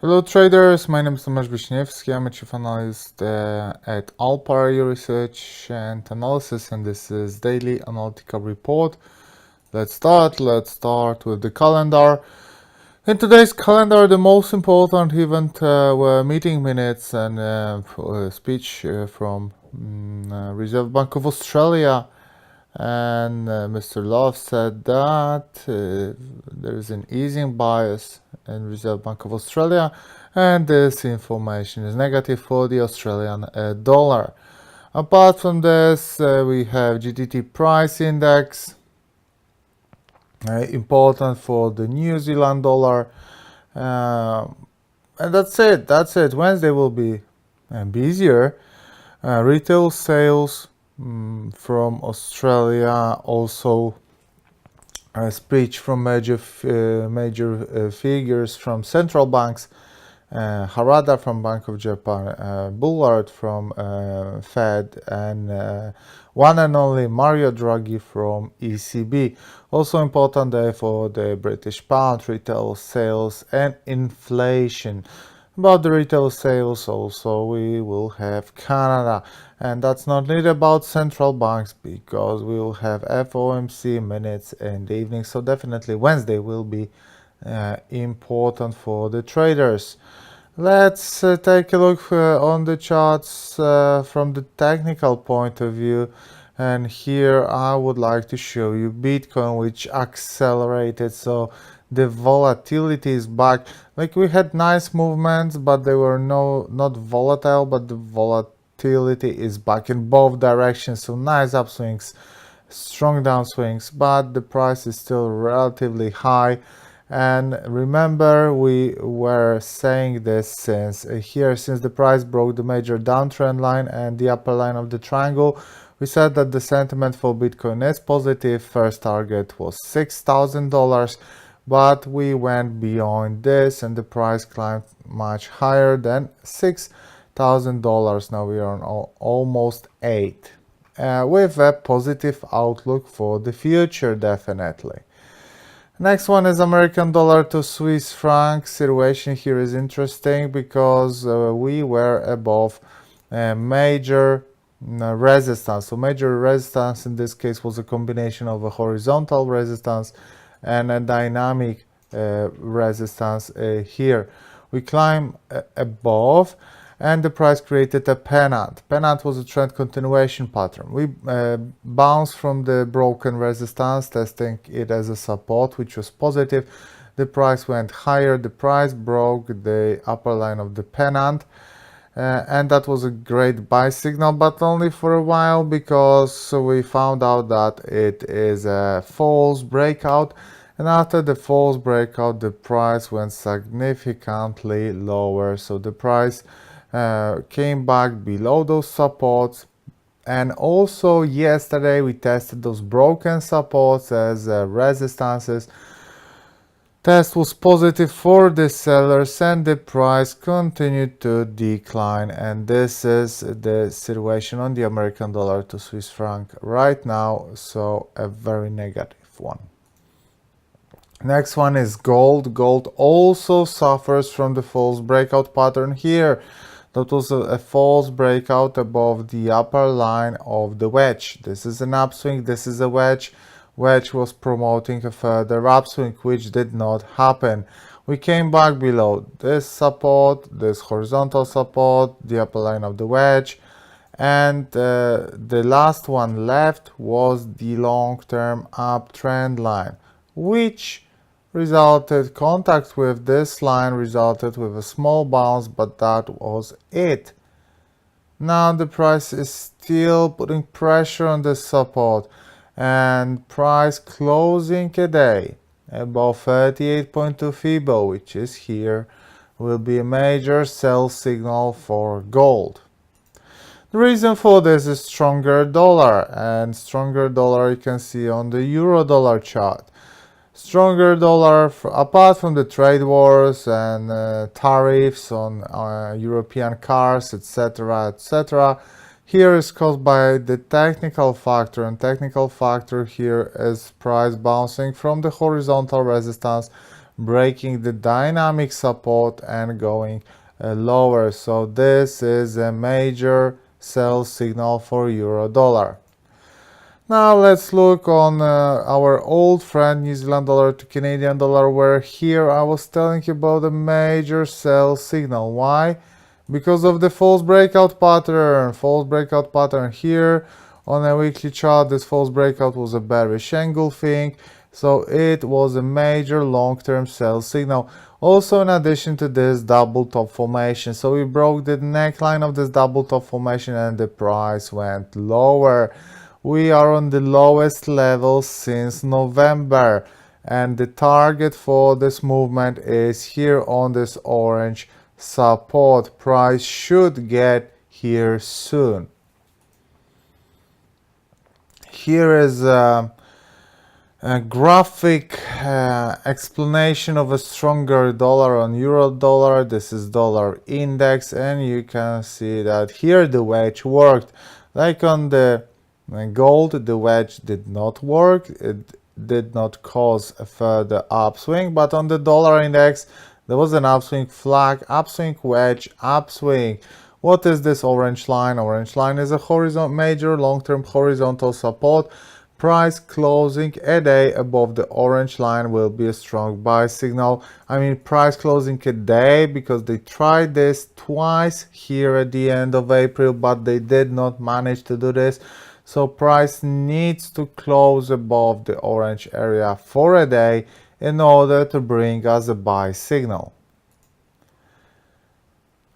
Hello traders, my name is Tomasz Wiśniewski. I'm a chief analyst at Alpari Research and Analysis, and this is daily analytical report. Let's start with the calendar. In today's calendar, the most important event were meeting minutes and speech from Reserve Bank of Australia. And Mr. Love said that there is an easing bias in Reserve Bank of Australia, and this information is negative for the Australian dollar. Apart from this, we have GDT price index, important for the New Zealand dollar, and that's it. Wednesday will be busier. Retail sales from Australia, also a speech from major figures from central banks, Harada from Bank of Japan, Bullard from Fed, and one and only Mario Draghi from ECB. Also important day for the British pound, retail sales and inflation. About the retail sales also we will have Canada, and that's not really about central banks because we will have FOMC minutes in the evening, so definitely Wednesday will be important for the traders. Let's take a look on the charts from the technical point of view. And here I would like to show you Bitcoin, which accelerated. So the volatility is back. Like, we had nice movements, but they were not volatile, but the volatility is back in both directions. So nice upswings, strong downswings, but the price is still relatively high. And remember, we were saying this since the price broke the major downtrend line and the upper line of the triangle. We said that the sentiment for Bitcoin is positive. First target was $6,000, but we went beyond this and the price climbed much higher than $6,000. Now we are on almost 8, with a positive outlook for the future, definitely. Next one is American dollar to Swiss franc. Situation here is interesting because we were above major resistance. So major resistance in this case was a combination of a horizontal resistance and a dynamic resistance here. We climb above, and the price created a pennant. Pennant was a trend continuation pattern. We bounced from the broken resistance, testing it as a support, which was positive. The price went higher. The price broke the upper line of the pennant, and that was a great buy signal, but only for a while, because we found out that it is a false breakout. And after the false breakout, the price went significantly lower. So the price came back below those supports. And also yesterday we tested those broken supports as resistances. Test was positive for the sellers and the price continued to decline, and this is the situation on the American dollar to Swiss franc right now, so a very negative one. Next one is gold. Gold also suffers from the false breakout pattern here. That was a false breakout above the upper line of the wedge. This is an upswing, this is a wedge. Wedge was promoting a further upswing, which did not happen. We came back below this support, this horizontal support, the upper line of the wedge, and the last one left was the long-term uptrend line, which contact with this line resulted with a small bounce, but that was it. Now the price is still putting pressure on this support, and price closing a day above 38.2 FIBO, which is here, will be a major sell signal for gold. The reason for this is stronger dollar, and stronger dollar you can see on the euro dollar chart. Stronger dollar, apart from the trade wars and tariffs on European cars, etc., here is caused by the technical factor, and technical factor here is price bouncing from the horizontal resistance, breaking the dynamic support and going lower. So this is a major sell signal for euro dollar. Now let's look on our old friend New Zealand dollar to Canadian dollar, where here I was telling you about a major sell signal. Why? Because of the false breakout pattern. False breakout pattern here on a weekly chart. This false breakout was a bearish engulfing, so it was a major long-term sell signal. Also, in addition to this double top formation, so we broke the neckline of this double top formation and the price went lower. We are on the lowest level since November, and the target for this movement is here on this orange support. Price should get here soon. Here is a graphic explanation of a stronger dollar on euro dollar. This is dollar index, and you can see that here the wedge worked. Like on the gold, the wedge did not work. It did not cause a further upswing, but on the dollar index there was an upswing flag, upswing wedge, upswing. What is this orange line? Orange line is a major long-term horizontal support. Price closing a day above the orange line will be a strong buy signal. I mean price closing a day, because they tried this twice here at the end of April, but they did not manage to do this. So price needs to close above the orange area for a day in order to bring us a buy signal.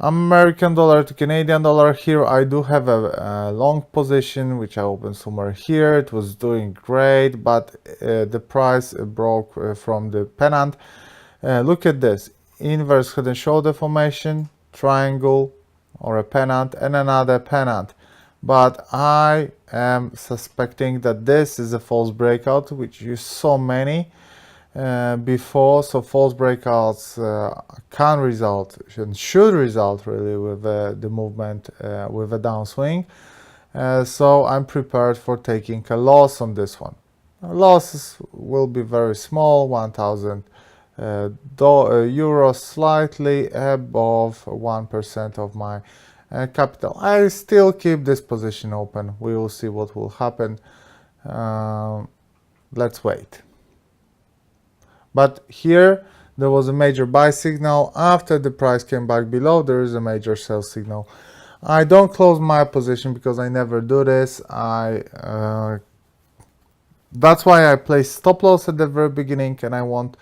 American dollar to Canadian dollar, here I do have a long position which I opened somewhere here. It was doing great, but the price broke from the pennant. Look at this, inverse head and shoulder formation, triangle or a pennant, and another pennant. But I am suspecting that this is a false breakout, which you saw many before. So false breakouts can result and should result really with the movement with a downswing. So I'm prepared for taking a loss on this one. Losses will be very small, 1,000 euros, slightly above 1% of my capital. I still keep this position open. We will see what will happen. Let's wait. But here there was a major buy signal. After the price came back below, there is a major sell signal. I don't close my position because I never do this. That's why I place stop loss at the very beginning, and I want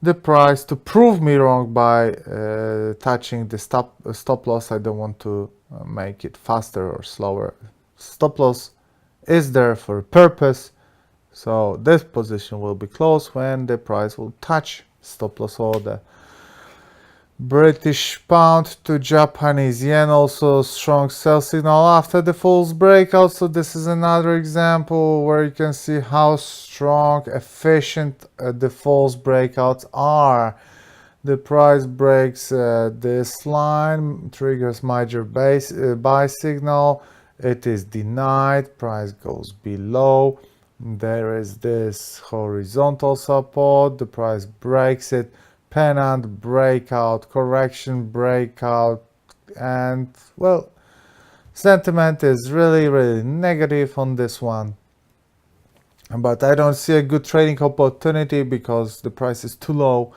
the price to prove me wrong by touching the stop loss. I don't want to make it faster or slower. Stop loss is there for a purpose. So this position will be closed when the price will touch stop loss order. British pound to Japanese yen, also strong sell signal after the false breakout. So this is another example where you can see how strong, efficient the false breakouts are. The price breaks this line, triggers major buy signal. It is denied, price goes below. There is this horizontal support, the price breaks it, pennant breakout, correction breakout, and well, sentiment is really negative on this one. But I don't see a good trading opportunity because the price is too low,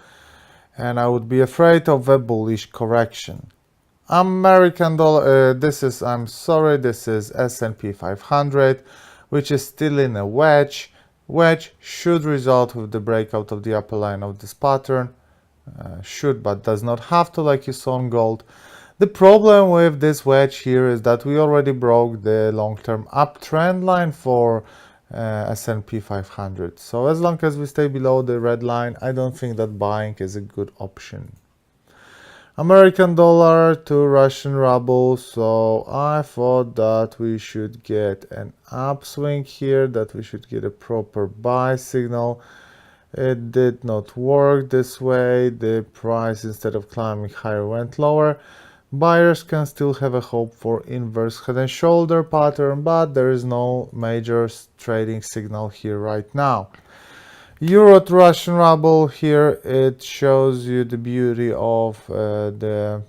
and I would be afraid of a bullish correction. American dollar, this is S&P 500. Which is still in a wedge. Wedge should result with the breakout of the upper line of this pattern. Should, but does not have to, like you saw on gold. The problem with this wedge here is that we already broke the long-term uptrend line for S&P 500. So as long as we stay below the red line, I don't think that buying is a good option. American dollar to Russian ruble, so I thought that we should get an upswing here, that we should get a proper buy signal. It did not work this way. The price, instead of climbing higher, went lower. Buyers can still have a hope for inverse head and shoulder pattern, but there is no major trading signal here right now. Euro to Russian ruble, here it shows you the beauty of the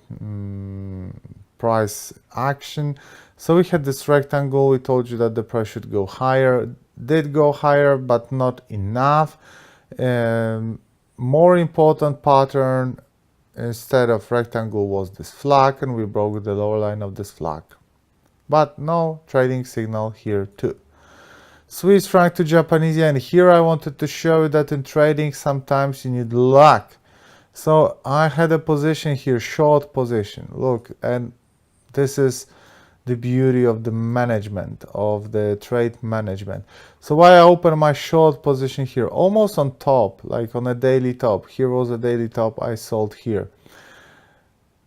price action. So we had this rectangle, we told you that the price should go higher, did go higher, but not enough. More important pattern instead of rectangle was this flag, and we broke the lower line of this flag. But no trading signal here too. Swiss franc to Japanese yen. Here I wanted to show you that in trading sometimes you need luck. So I had a position here, short position. Look, and this is the beauty of the management, of the trade management. So why I opened my short position here, almost on top, like on a daily top. Here was a daily top, I sold here.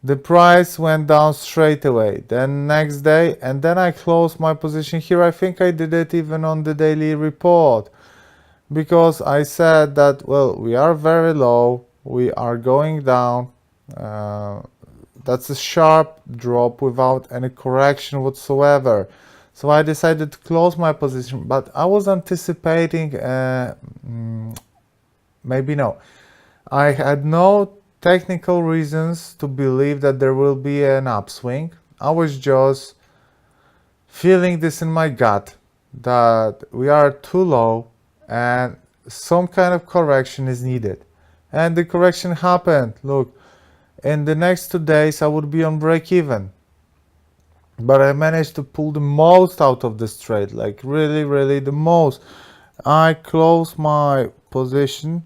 The price went down straight away, then next day, and then I closed my position here. I think I did it even on the daily report, because I said that, well, we are very low, we are going down, that's a sharp drop without any correction whatsoever. So I decided to close my position, but I was anticipating, maybe no, I had no technical reasons to believe that there will be an upswing. I was just feeling this in my gut, that we are too low and some kind of correction is needed. And the correction happened. Look, in the next 2 days I would be on break even. But I managed to pull the most out of this trade, like really, really the most. I closed my position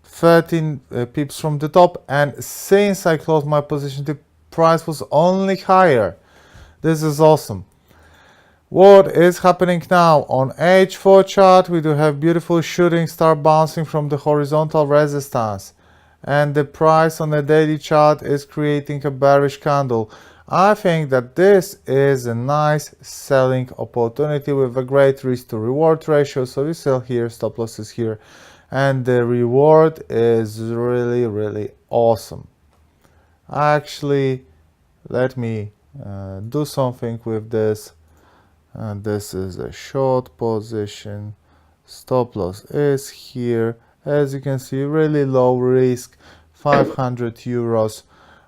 13 pips from the top, and since I closed my position the price was only higher. This is awesome. What is happening now? On H4 chart we do have beautiful shooting star bouncing from the horizontal resistance, and the price on the daily chart is creating a bearish candle. I think that this is a nice selling opportunity with a great risk to reward ratio. So we sell here, stop losses here, and the reward is really, really awesome. Actually, let me do something with this. And this is a short position. Stop loss is here. As you can see, really low risk, 500 euros.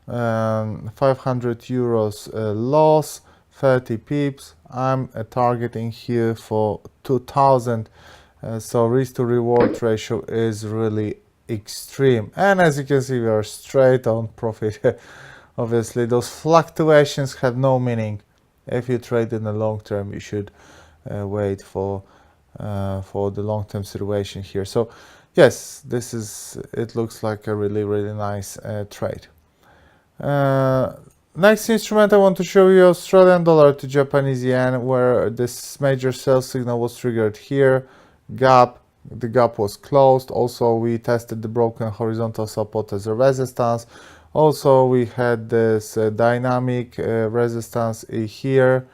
500 euros loss, 30 pips. I'm targeting here for 2000. So risk to reward ratio is really extreme, and as you can see we are straight on profit. Obviously those fluctuations have no meaning. If you trade in the long term you should wait for the long-term situation here. So yes, this is, it looks like a really, really nice trade. Next instrument I want to show you, Australian dollar to Japanese yen, where this major sell signal was triggered here. Gap, the gap was closed. Also we tested the broken horizontal support as a resistance. Also we had this dynamic resistance here,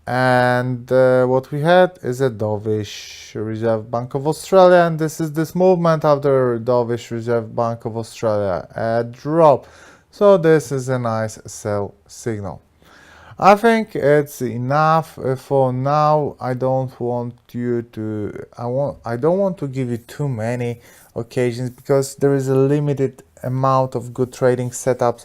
and what we had is a dovish Reserve Bank of Australia, and this is this movement after dovish Reserve Bank of Australia, a drop. So this is a nice sell signal. I think it's enough for now. I don't want you to, I don't want to give you too many occasions, because there is a limited amount of good trading setups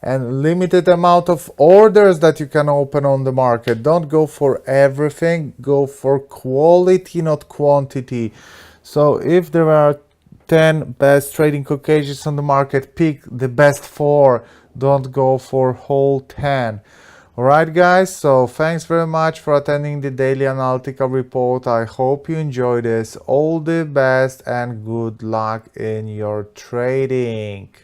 and limited amount of orders that you can open on the market. Don't go for everything, go for quality, not quantity. So if there are 10 best trading occasions on the market, pick the best 4. Don't go for whole 10. Alright guys, so thanks very much for attending the daily analytical report. I hope you enjoyed this. All the best and good luck in your trading.